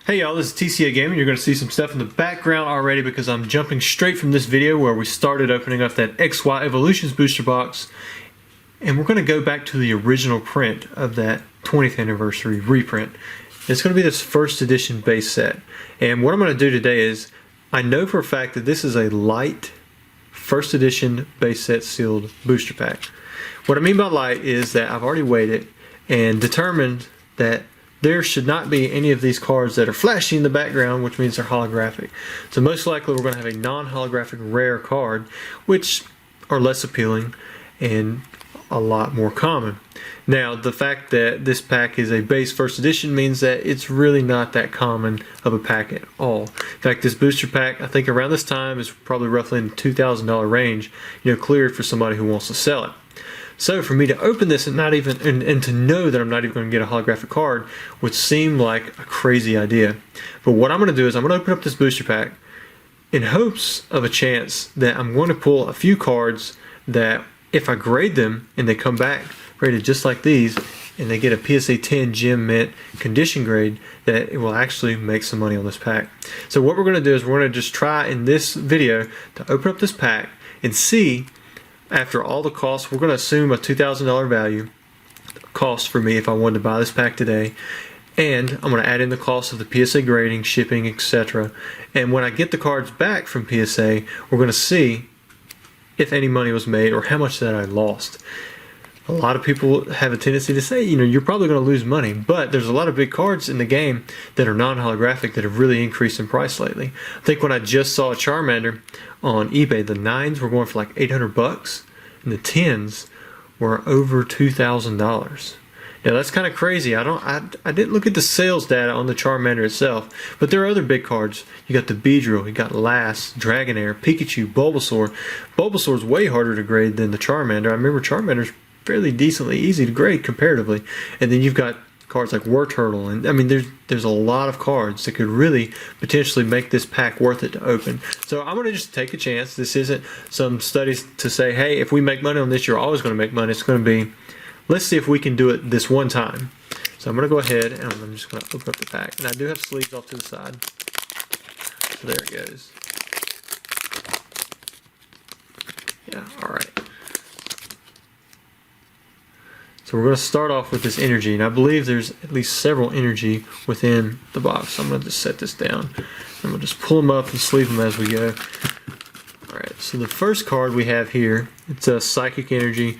Hey y'all, this is TCA Gaming. You're going to see some stuff in the background already because I'm jumping straight from this video where we started opening up that XY Evolutions booster box, and we're going to go back to the original print of that 20th anniversary reprint. It's going to be this first edition base set, and what I'm going to do today is, I know for a fact that this is a light first edition base set sealed booster pack. What I mean by light is that I've already weighed it and determined that there should not be any of these cards that are flashing in the background, which means they're holographic. So most likely we're going to have a non-holographic rare card, which are less appealing and a lot more common. Now, the fact that this pack is a base first edition means that it's really not that common of a pack at all. In fact, this booster pack, I think around this time, is probably roughly in the $2,000 range, cleared for somebody who wants to sell it. So for me to open this and not even and to know that I'm not even going to get a holographic card would seem like a crazy idea. But what I'm going to do is I'm going to open up this booster pack in hopes of a chance that I'm going to pull a few cards that, if I grade them and they come back graded just like these and they get a PSA 10 Gem Mint condition grade, that it will actually make some money on this pack. So what we're going to do is we're going to just try in this video to open up this pack and see, after all the costs, we're going to assume a $2,000 value cost for me if I wanted to buy this pack today, and I'm going to add in the cost of the PSA grading, shipping, etc. And when I get the cards back from PSA, we're going to see if any money was made or how much that I lost. A lot of people have a tendency to say, you're probably going to lose money, but there's a lot of big cards in the game that are non-holographic that have really increased in price lately. I think when I just saw a Charmander on eBay, the 9s were going for like $800 and the 10s were over $2,000. Now that's kind of crazy. I didn't look at the sales data on the Charmander itself, but there are other big cards. You got the Beedrill, you got Lass, Dragonair, Pikachu, Bulbasaur. Bulbasaur's way harder to grade than the Charmander. I remember Charmander's fairly decently easy to grade comparatively, and then you've got cards like Wartortle, and I mean there's a lot of cards that could really potentially make this pack worth it to open. So I'm going to just take a chance. This isn't some studies to say, hey, if we make money on this, you're always going to make money. It's going to be, let's see if we can do it this one time. So I'm going to go ahead and I'm just going to open up the pack, and I do have sleeves off to the side. So there it goes. Yeah, all right. So we're going to start off with this energy, and I believe there's at least several energy within the box. So I'm going to just set this down, and we'll just pull them up and sleeve them as we go. Alright, so the first card we have here, it's a Psychic Energy.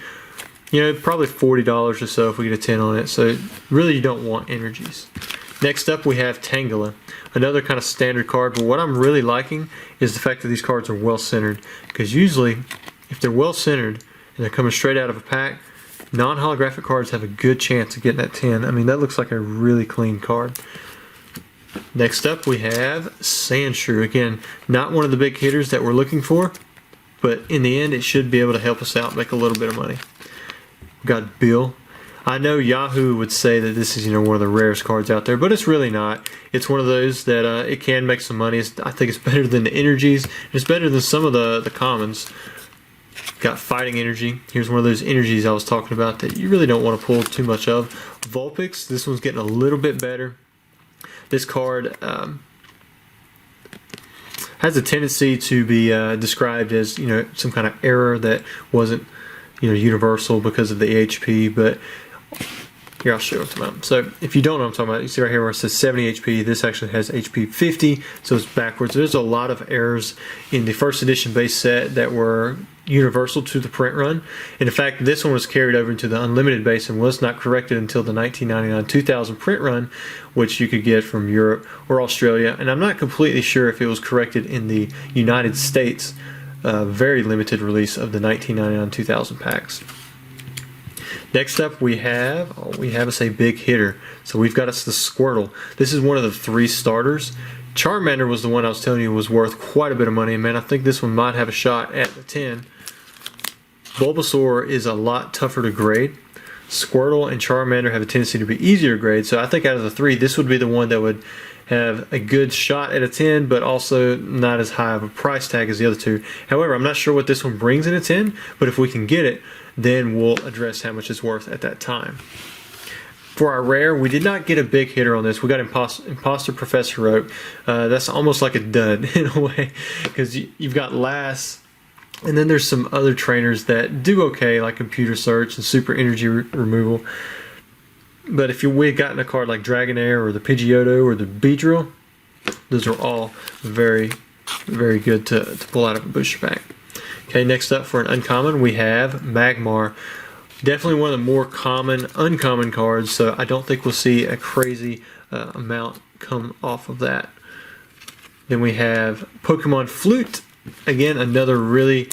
Probably $40 or so if we get a 10 on it, so really you don't want energies. Next up we have Tangela, another kind of standard card, but what I'm really liking is the fact that these cards are well centered, because usually if they're well centered and they're coming straight out of a pack, non-holographic cards have a good chance of getting that 10. I mean, that looks like a really clean card. Next up, we have Sandshrew. Again, not one of the big hitters that we're looking for, but in the end, it should be able to help us out, make a little bit of money. We've got Bill. I know Yahoo would say that this is, one of the rarest cards out there, but it's really not. It's one of those that it can make some money. I think it's better than the energies. It's better than some of the commons. Got Fighting Energy. Here's one of those energies I was talking about that you really don't want to pull too much of. Vulpix. This one's getting a little bit better. This card has a tendency to be described as some kind of error that wasn't universal because of the HP, but here, I'll show it. So if you don't know what I'm talking about, you see right here where it says 70 HP, this actually has HP 50, so it's backwards. There's a lot of errors in the first edition base set that were universal to the print run. And in fact, this one was carried over into the unlimited base and was not corrected until the 1999-2000 print run, which you could get from Europe or Australia. And I'm not completely sure if it was corrected in the United States, very limited release of the 1999-2000 packs. Next up we have us a big hitter. So we've got us the Squirtle. This is one of the 3 starters. Charmander was the one I was telling you was worth quite a bit of money, and man, I think this one might have a shot at the 10. Bulbasaur is a lot tougher to grade. Squirtle and Charmander have a tendency to be easier to grade, so I think out of the 3, this would be the one that would have a good shot at a 10, but also not as high of a price tag as the other 2. However, I'm not sure what this one brings in a 10, but if we can get it, then we'll address how much it's worth at that time. For our rare, we did not get a big hitter on this. We got Imposter Professor Oak. That's almost like a dud in a way, because you've got Lass, and then there's some other trainers that do okay, like Computer Search and Super Energy Removal. But if we had gotten a card like Dragonair or the Pidgeotto or the Beedrill, those are all very, very good to pull out of a booster pack. Okay, next up for an uncommon, we have Magmar. Definitely one of the more common, uncommon cards, so I don't think we'll see a crazy amount come off of that. Then we have Pokemon Flute. Again, another really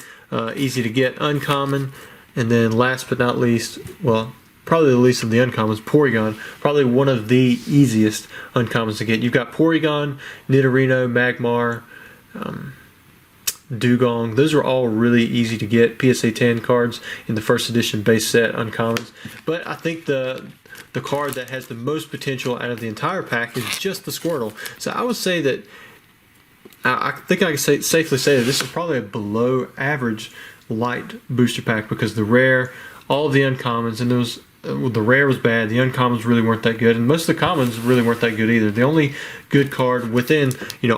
easy to get uncommon. And then last but not least, well, probably the least of the uncommons, Porygon. Probably one of the easiest uncommons to get. You've got Porygon, Nidorino, Magmar, Dugong. Those are all really easy to get PSA 10 cards in the first edition base set uncommons. But I think the card that has the most potential out of the entire pack is just the Squirtle. So I would say that I think I can safely say that this is probably a below average light booster pack, because the rare, all of the uncommons, and those the rare was bad, the uncommons really weren't that good, and most of the commons really weren't that good either. The only good card within,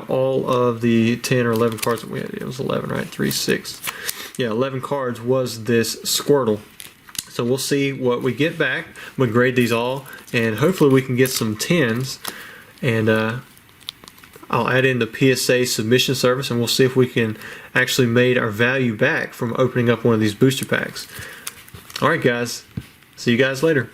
all of the 10 or 11 cards that we had, it was 11, right? 3, 6. Yeah, 11 cards was this Squirtle. So we'll see what we get back. We'll grade these all, and hopefully we can get some 10s, and I'll add in the PSA submission service, and we'll see if we can actually make our value back from opening up one of these booster packs. Alright guys, see you guys later.